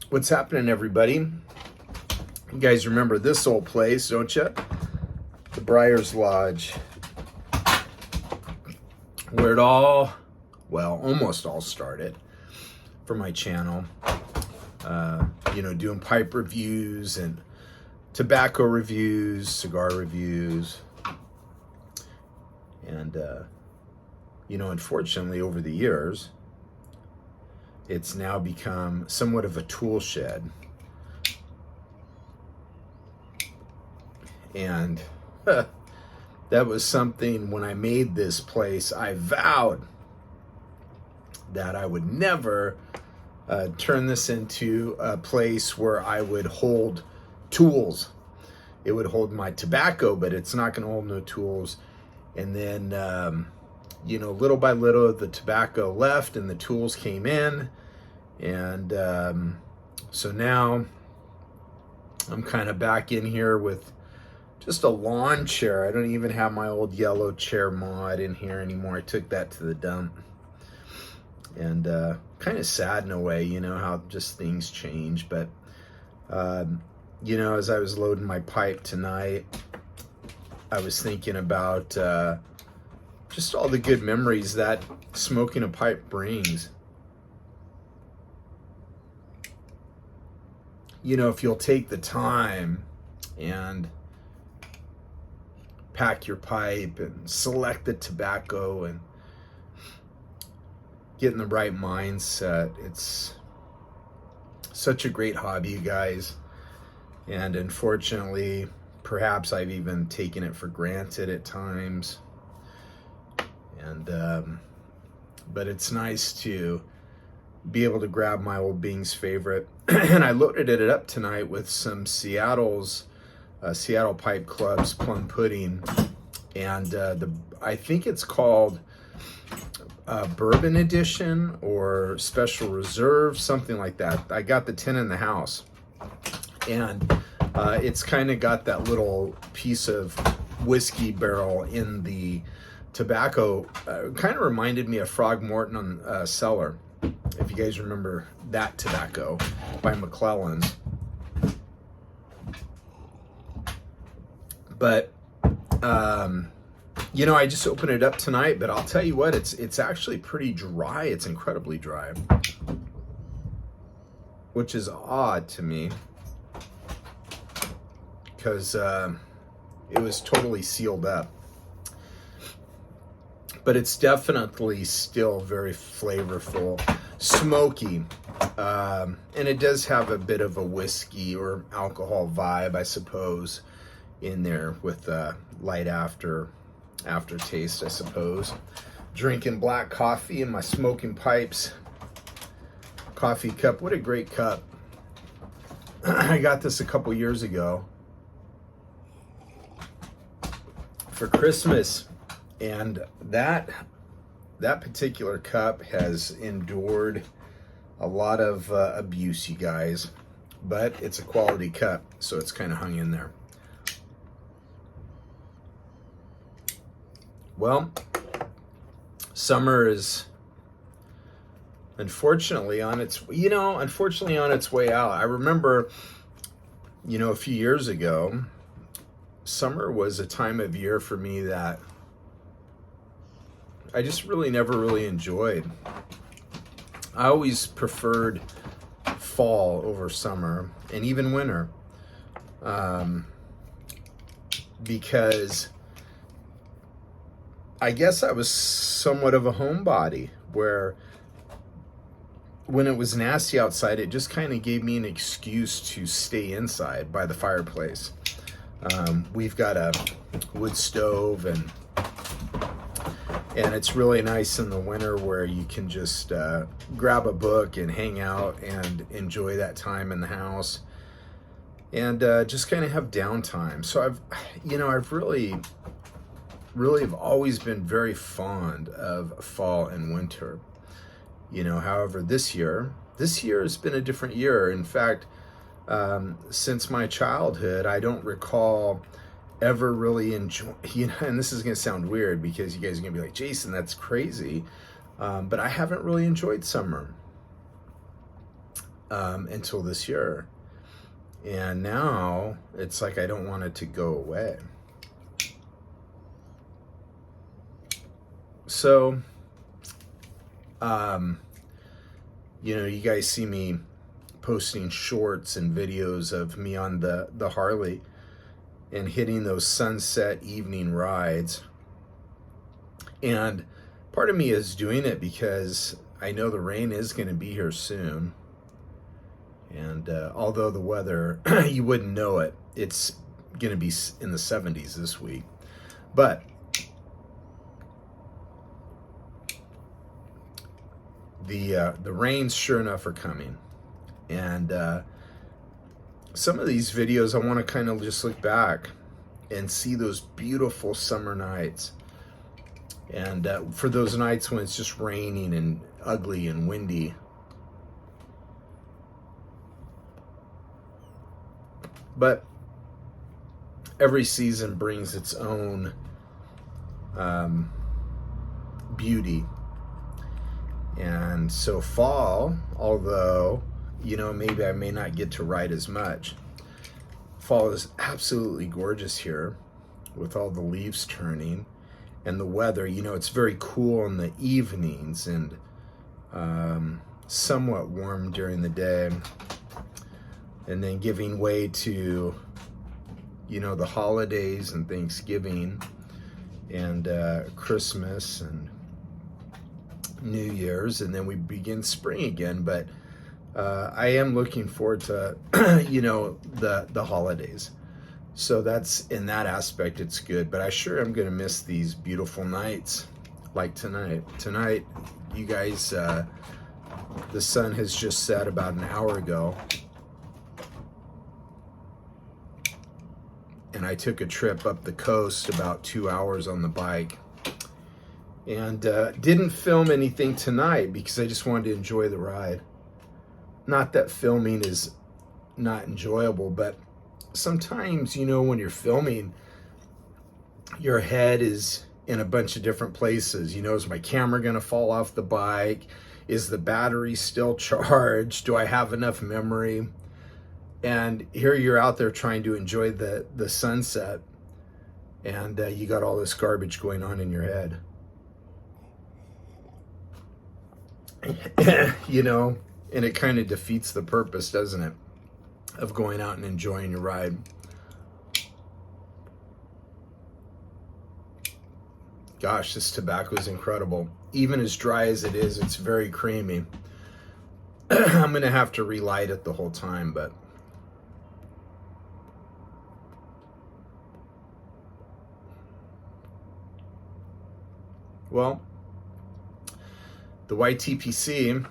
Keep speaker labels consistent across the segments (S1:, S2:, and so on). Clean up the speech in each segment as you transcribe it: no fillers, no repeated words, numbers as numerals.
S1: What's happening, everybody? You guys remember this old place, don't you? The Briar's Lodge, where it all, well, almost all started for my channel. Doing pipe reviews and tobacco reviews, cigar reviews. And, unfortunately, over the years, it's now become somewhat of a tool shed. And that was something, when I made this place, I vowed that I would never turn this into a place where I would hold tools. It would hold my tobacco, but it's not going to hold no tools. And then, little by little, the tobacco left and the tools came in. And so now I'm kind of back in here with just a lawn chair. I don't even have my old yellow chair mod in here anymore. I took that to the dump. And kind of sad in a way, how just things change. But, as I was loading my pipe tonight, I was thinking about just all the good memories that smoking a pipe brings. If you'll take the time and pack your pipe and select the tobacco and get in the right mindset. It's such a great hobby, you guys. And unfortunately, perhaps I've even taken it for granted at times. And but it's nice to be able to grab my old Bing's favorite. And I loaded it up tonight with some Seattle Pipe Club's plum pudding. And I think it's called Bourbon Edition or Special Reserve, something like that. I got the tin in the house. And it's kind of got that little piece of whiskey barrel in the tobacco. Kind of reminded me of Frog Morton Cellar, if you guys remember that tobacco by McClellan's. But I just opened it up tonight, but I'll tell you what, it's actually pretty dry. It's incredibly dry, which is odd to me because it was totally sealed up. But it's definitely still very flavorful, smoky, and it does have a bit of a whiskey or alcohol vibe, I suppose, in there with light aftertaste, I suppose. Drinking black coffee in my smoking pipes coffee cup. What a great cup. I got this a couple years ago for Christmas, and that particular cup has endured a lot of abuse, you guys, but it's a quality cup, so it's kind of hung in there. Well, summer is unfortunately on its way out. I remember, a few years ago, summer was a time of year for me that I just never really enjoyed. I always preferred fall over summer and even winter, because I guess I was somewhat of a homebody, where when it was nasty outside, it just kind of gave me an excuse to stay inside by the fireplace. We've got a wood stove, and it's really nice in the winter where you can just grab a book and hang out and enjoy that time in the house, and just kind of have downtime. So I've have always been very fond of fall and winter. However, this year has been a different year. In fact, since my childhood, I don't recall ever really enjoy, and this is going to sound weird because you guys are going to be like, Jason, that's crazy. But I haven't really enjoyed summer. until this year. And now it's like I don't want it to go away. So, you guys see me posting shorts and videos of me on the Harley and hitting those sunset evening rides. And part of me is doing it because I know the rain is going to be here soon. And although the weather, you wouldn't know it, it's going to be in the 70s this week. But the rains sure enough are coming. And some of these videos, I want to kind of just look back and see those beautiful summer nights. And for those nights when it's just raining and ugly and windy. But every season brings its own beauty. And so fall, although, maybe I may not get to ride as much, fall is absolutely gorgeous here with all the leaves turning and the weather. It's very cool in the evenings and somewhat warm during the day. And then giving way to, the holidays and Thanksgiving and Christmas and New Year's, and then we begin spring again. But I am looking forward to, the holidays. So that's, in that aspect, it's good. But I sure am going to miss these beautiful nights like tonight. Tonight, you guys, the sun has just set about an hour ago. And I took a trip up the coast, about 2 hours on the bike. And didn't film anything tonight because I just wanted to enjoy the ride. Not that filming is not enjoyable, but sometimes, when you're filming, your head is in a bunch of different places. Is my camera going to fall off the bike? Is the battery still charged? Do I have enough memory? And here you're out there trying to enjoy the sunset, and you got all this garbage going on in your head. And it kind of defeats the purpose, doesn't it, of going out and enjoying your ride. Gosh, this tobacco is incredible. Even as dry as it is, it's very creamy. I'm going to have to relight it the whole time, but well, the YTPC,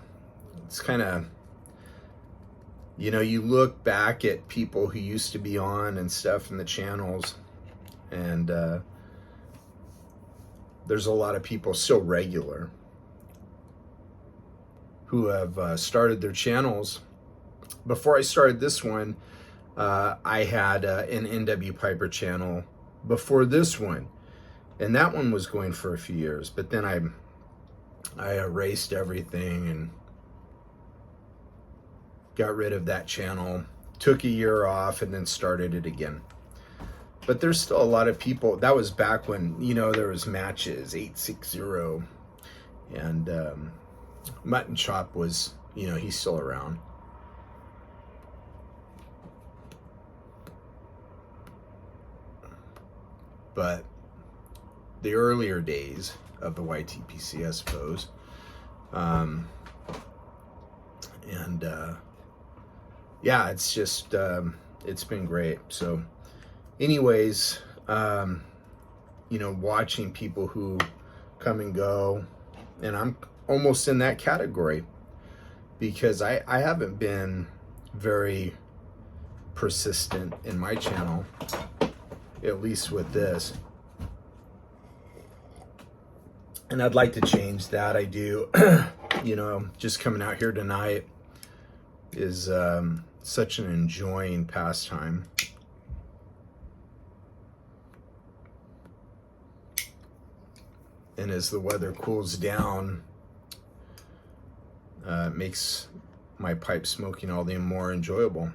S1: it's kind of, you look back at people who used to be on and stuff in the channels, and there's a lot of people still regular who have started their channels. Before I started this one, I had an NW Piper channel before this one. And that one was going for a few years, but then I erased everything and got rid of that channel, took a year off, and then started it again. But there's still a lot of people. That was back when, there was matches, 860, and Mutton Chop was, he's still around. But the earlier days of the YTPC, I suppose. Yeah, it's just, it's been great. So anyways, watching people who come and go, and I'm almost in that category because I haven't been very persistent in my channel, at least with this. And I'd like to change that. I do. Just coming out here tonight is such an enjoying pastime. And as the weather cools down, it makes my pipe smoking all the more enjoyable.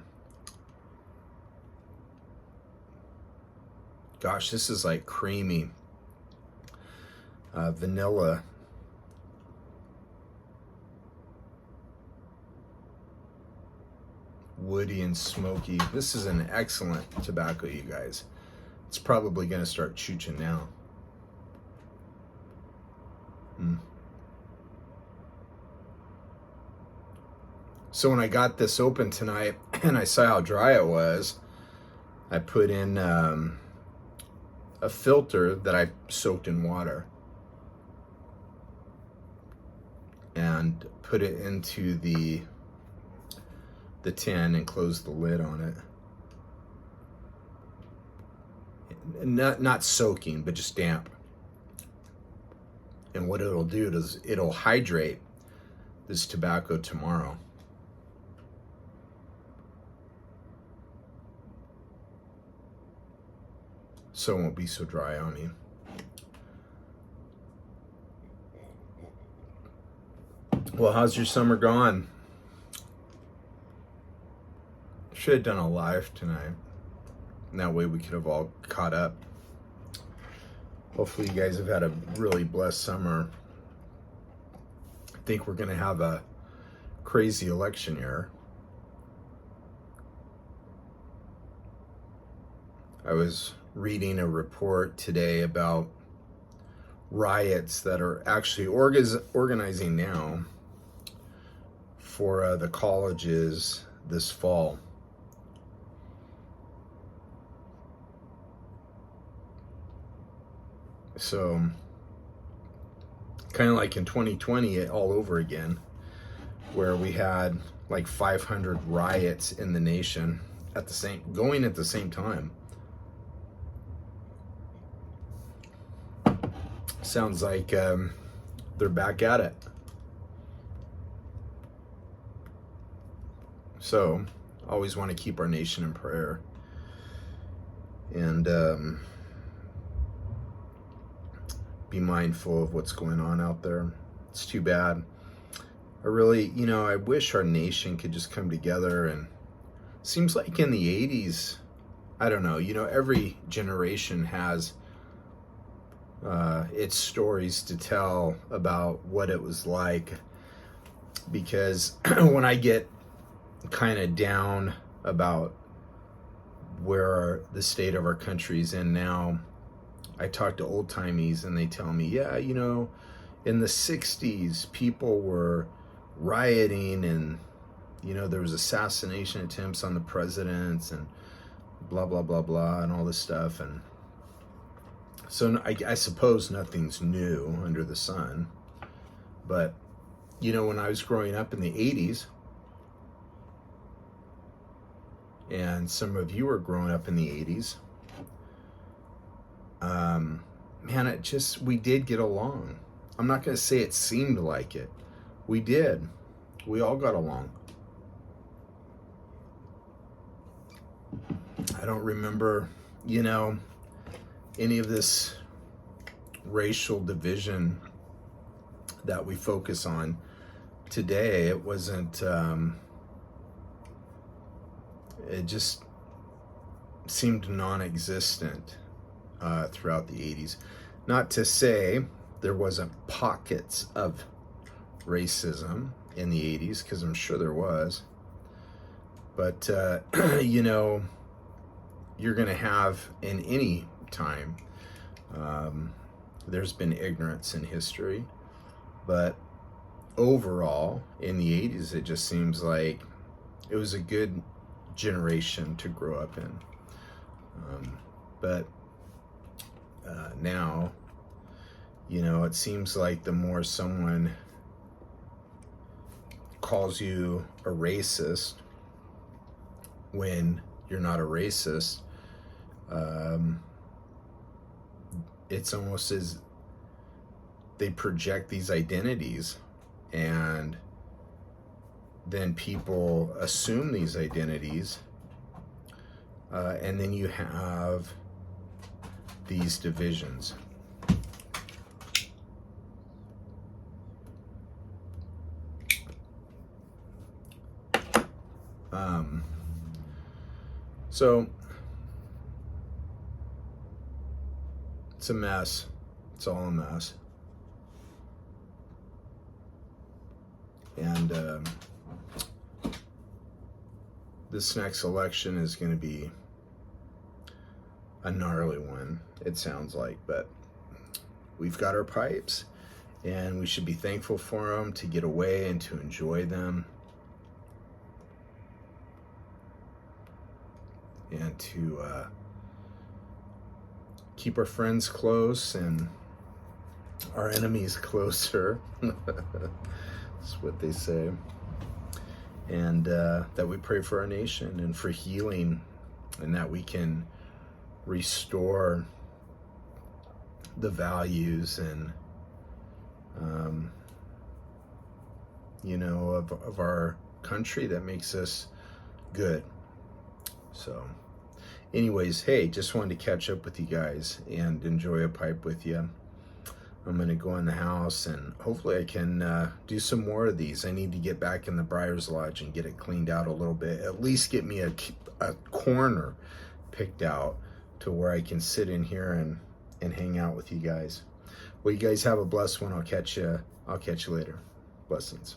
S1: Gosh, this is like creamy vanilla. Woody and smoky. This is an excellent tobacco, you guys. It's probably going to start chooching now. So when I got this open tonight and I saw how dry it was, I put in a filter that I soaked in water and put it into the tin and closed the lid on it. Not soaking, but just damp. And what it'll do is it'll hydrate this tobacco tomorrow. So it won't be so dry on me. Well, how's your summer gone? Should have done a live tonight. And that way we could have all caught up. Hopefully you guys have had a really blessed summer. I think we're going to have a crazy election year. I was reading a report today about riots that are actually organizing now for the colleges this fall. So, kind of like in 2020 all over again, where we had like 500 riots in the nation going at the same time. Sounds like they're back at it. So, always want to keep our nation in prayer. And be mindful of what's going on out there. It's too bad. I really, I wish our nation could just come together. And seems like in the 80s, I don't know, every generation has its stories to tell about what it was like. Because when I get kind of down about where the state of our country's in now, I talk to old timies and they tell me, yeah, in the 60s, people were rioting and, there was assassination attempts on the presidents and blah, blah, blah, blah, and all this stuff. And so I suppose nothing's new under the sun. But, when I was growing up in the 80s, and some of you were growing up in the 80s, man, we did get along. I'm not going to say it seemed like it. We did. We all got along. I don't remember, any of this racial division that we focus on today. It wasn't, it just seemed non-existent throughout the 80s. Not to say there wasn't pockets of racism in the 80s, because I'm sure there was. But, you're going to have in any time, there's been ignorance in history. But overall, in the 80s, it just seems like it was a good generation to grow up in. But now, it seems like the more someone calls you a racist when you're not a racist, it's almost as they project these identities, and then people assume these identities, and then you have these divisions. So it's a mess. It's all a mess. And this next election is going to be a gnarly one, it sounds like, but we've got our pipes and we should be thankful for them, to get away and to enjoy them, and to keep our friends close and our enemies closer. That's what they say. And that we pray for our nation and for healing, and that we can restore the values and of our country that makes us good. So anyways, hey, just wanted to catch up with you guys and enjoy a pipe with you. I'm going to go in the house and hopefully I can do some more of these. I need to get back in the Briar's Lodge and get it cleaned out a little bit. At least get me a corner picked out to where I can sit in here and hang out with you guys. Well, you guys have a blessed one. I'll catch you later. Blessings.